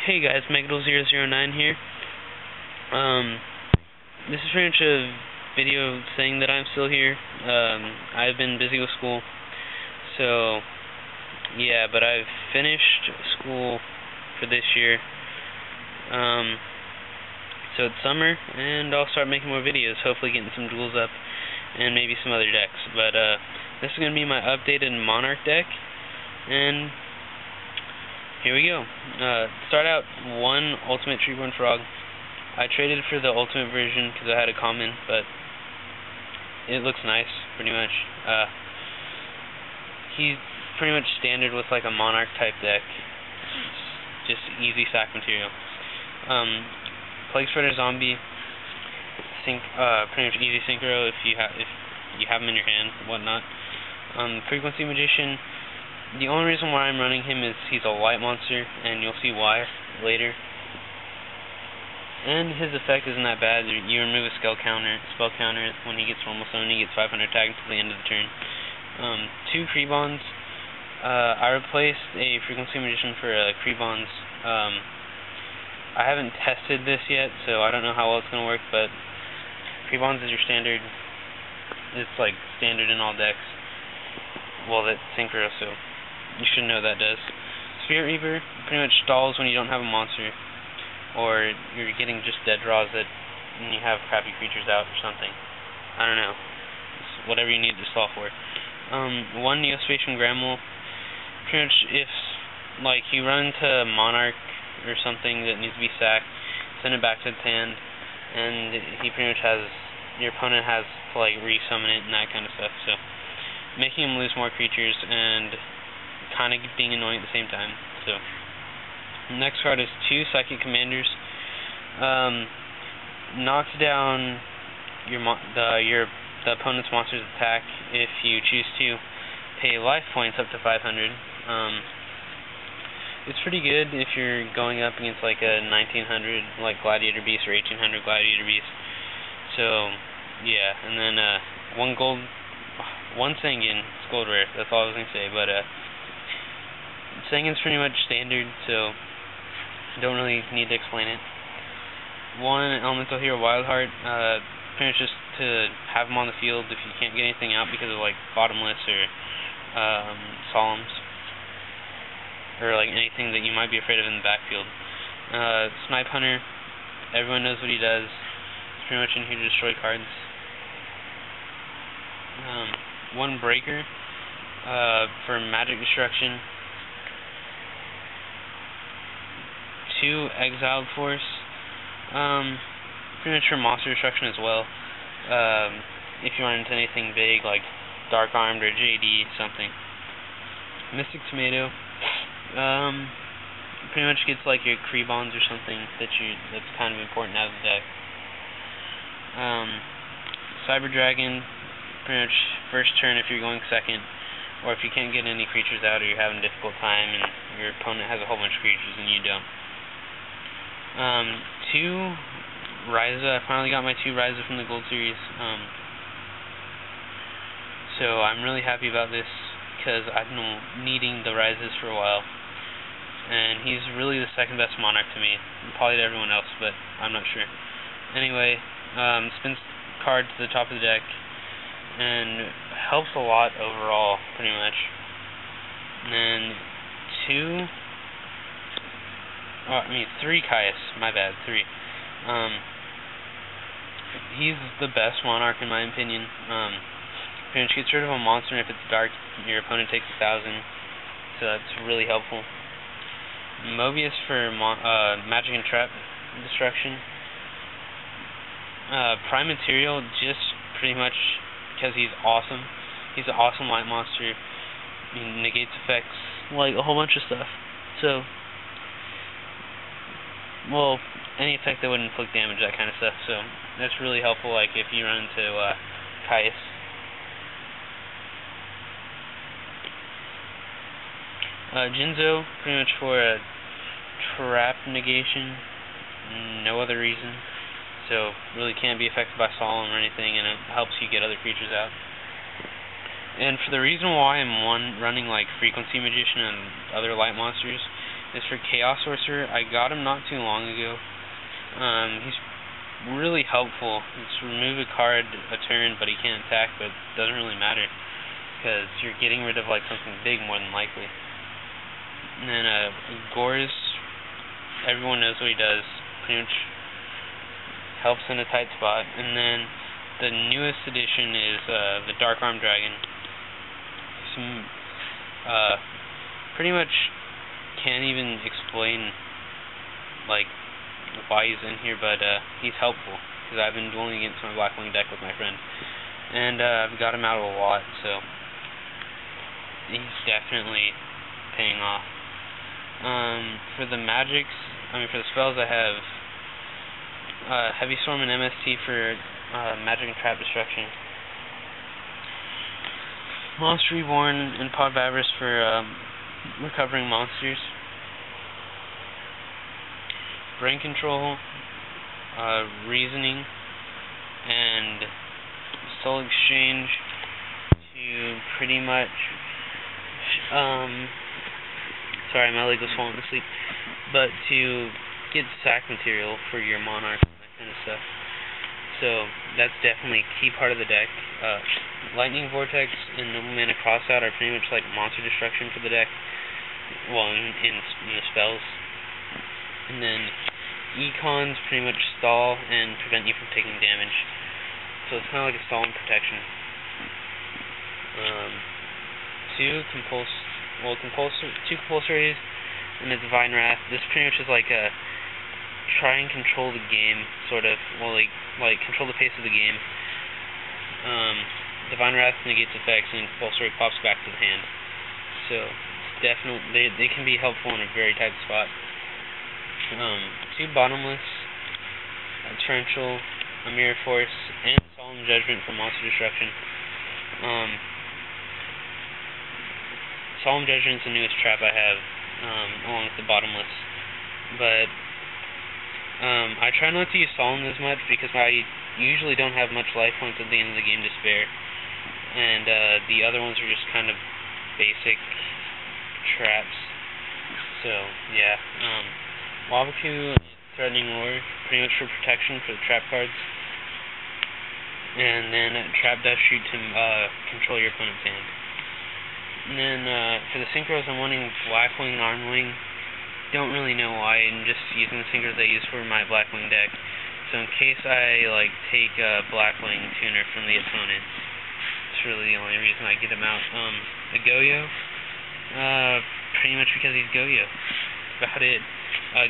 Hey guys, Megadol009 here. This is pretty much a video saying that I'm still here. I've been busy with school, so yeah, but I've finished school for this year. So it's summer, and I'll start making more videos, hopefully getting some duels up, and maybe some other decks. But this is going to be my updated Monarch deck, and here we go. Start out one Ultimate Treeborn Frog. I traded for the Ultimate version because I had a common, but it looks nice, pretty much. He's pretty much standard with like a Monarch type deck. It's just easy sack material. Plague Spreader Zombie, pretty much easy synchro if you have him in your hand, whatnot. Frequency Magician. The only reason why I'm running him is he's a light monster, and you'll see why later. And his effect isn't that bad. You remove a spell counter when he gets normal summon. He gets 500 tag until the end of the turn. 2 Creebons. I replaced a Frequency Magician for a Creebons. I haven't tested this yet, so I don't know how well it's going to work, but Creebons is your standard. It's like standard in all decks. Well, that's synchro, so you should know that does. Spirit Reaper pretty much stalls when you don't have a monster, or you're getting just dead draws and you have crappy creatures out or something. I don't know. It's whatever you need to stall for. 1 Neospatian Grammel. Pretty much if like you run into Monarch or something that needs to be sacked, send it back to its hand, and he pretty much has, your opponent has to like resummon it and that kind of stuff. So making him lose more creatures and kind of being annoying at the same time. So next card is 2 Psychic Commanders. Knocks down the opponent's monster's attack if you choose to pay life points up to 500. It's pretty good if you're going up against like a 1900 like Gladiator Beast or 1800 Gladiator Beast. So yeah, and then 1 gold, 1 Sanguine. It's gold rare. That's all I was gonna say. But Sanguine's pretty much standard, so don't really need to explain it. 1 Elemental Hero Wildheart. Pretty much just to have him on the field if you can't get anything out because of like Bottomless or Solemns, or like anything that you might be afraid of in the backfield. Snipe Hunter. Everyone knows what he does. He's pretty much in here to destroy cards. 1 Breaker for magic destruction. 2 Exiled Force. Pretty much for monster destruction as well. If you run into anything big like Dark Armed or JD something. Mystic Tomato. Pretty much gets like your Creebons or something that's kind of important out of the deck. Cyber Dragon. Pretty much first turn if you're going second, or if you can't get any creatures out or you're having a difficult time and your opponent has a whole bunch of creatures and you don't. 2 Ryza. I finally got my 2 Ryza from the Gold Series. So I'm really happy about this because I've been needing the Ryzas for a while, and he's really the second best Monarch to me, probably to everyone else, but I'm not sure. Anyway, spins card to the top of the deck and helps a lot overall, pretty much. And then 3 Caius, my bad, 3. He's the best Monarch in my opinion. Pretty much gets rid of a monster, and if it's dark, your opponent takes 1,000, so that's really helpful. Mobius for magic and trap destruction. Prime Material, just pretty much because he's awesome. He's an awesome light monster. He negates effects, like a whole bunch of stuff. So, well, any effect that would inflict damage, that kind of stuff. So that's really helpful. Like if you run into Caius. Jinzo, pretty much for a trap negation, no other reason. So really can't be affected by Solemn or anything, and it helps you get other creatures out. And for the reason why I'm running like Frequency Magician and other light monsters is for Chaos Sorcerer. I got him not too long ago. He's really helpful. Just remove a card a turn, but he can't attack, but it doesn't really matter, because you're getting rid of like something big more than likely. And then Gores, everyone knows what he does. Pretty much helps in a tight spot. And then the newest addition is the Dark Arm Dragon. Pretty much can't even explain like why he's in here, but he's helpful because I've been dueling against my Blackwing deck with my friend, and I've got him out a lot, so he's definitely paying off. For the for the spells, I have Heavy Storm and MST for magic and trap destruction. Monster Reborn and Pod of Avarice for recovering monsters. Brain Control, Reasoning, and Soul Exchange to pretty much sorry, my leg was falling asleep, but to get sack material for your monarch and that kind of stuff. So that's definitely a key part of the deck. Lightning Vortex and Noble Mana Crossout are pretty much like monster destruction for the deck. Well, in the spells. And then Econs pretty much stall and prevent you from taking damage. So it's kind of like a stall and protection. Two compulsories and a Divine Wrath. This pretty much is like a try and control the game, sort of. Well, like control the pace of the game. Divine Wrath negates effects, and compulsory pops back to the hand. So definitely they can be helpful in a very tight spot. Two Bottomless, a Torrential, a Mirror Force, and Solemn Judgment for monster destruction. Solemn Judgment is the newest trap I have, along with the Bottomless. But I try not to use Solemn as much because I usually don't have much life points at the end of the game to spare. And the other ones are just kind of basic traps. So, yeah. Lava Coup, Threatening Roar, pretty much for protection for the trap cards. And then Trap Dash Shoot to control your opponent's hand. And then for the synchros, I'm wanting Blackwing and Armwing. Don't really know why, I'm just using the synchros I use for my Blackwing deck. So in case I take a Blackwing tuner from the opponent, it's really the only reason I get him out. A Goyo, pretty much because he's Goyo. That's about it.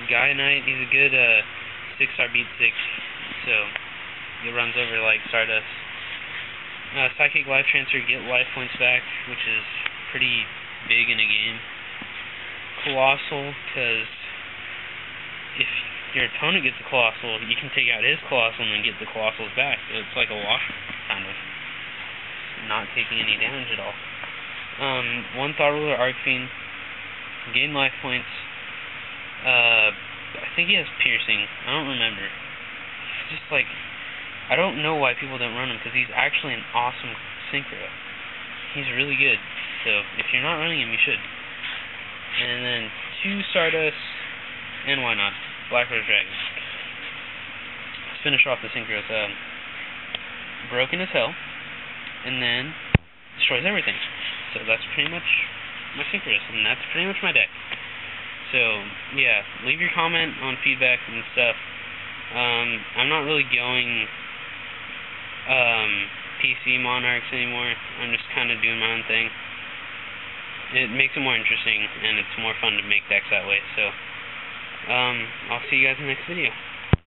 Gaia Knight, he's a good 6-star beat 6, so he runs over like Stardust. Psychic Life Transfer, get life points back, which is pretty big in a game. Colossal, because if your opponent gets a Colossal, you can take out his Colossal and then get the Colossals back. It's like a wash, kind of. Not taking any damage at all. One Thought Ruler Arcfiend, gain life points. I think he has Piercing. I don't remember. It's just like, I don't know why people don't run him, because he's actually an awesome synchro. He's really good. So if you're not running him, you should. And then 2 Stardust, and why not? Black Rose Dragon. Let's finish off the synchros. Broken as Hell, and then destroys everything. So that's pretty much my synchros, and that's pretty much my deck. So yeah, leave your comment on feedback and stuff. I'm not really going PC Monarchs anymore. I'm just kind of doing my own thing. It makes it more interesting, and it's more fun to make decks that way. So I'll see you guys in the next video.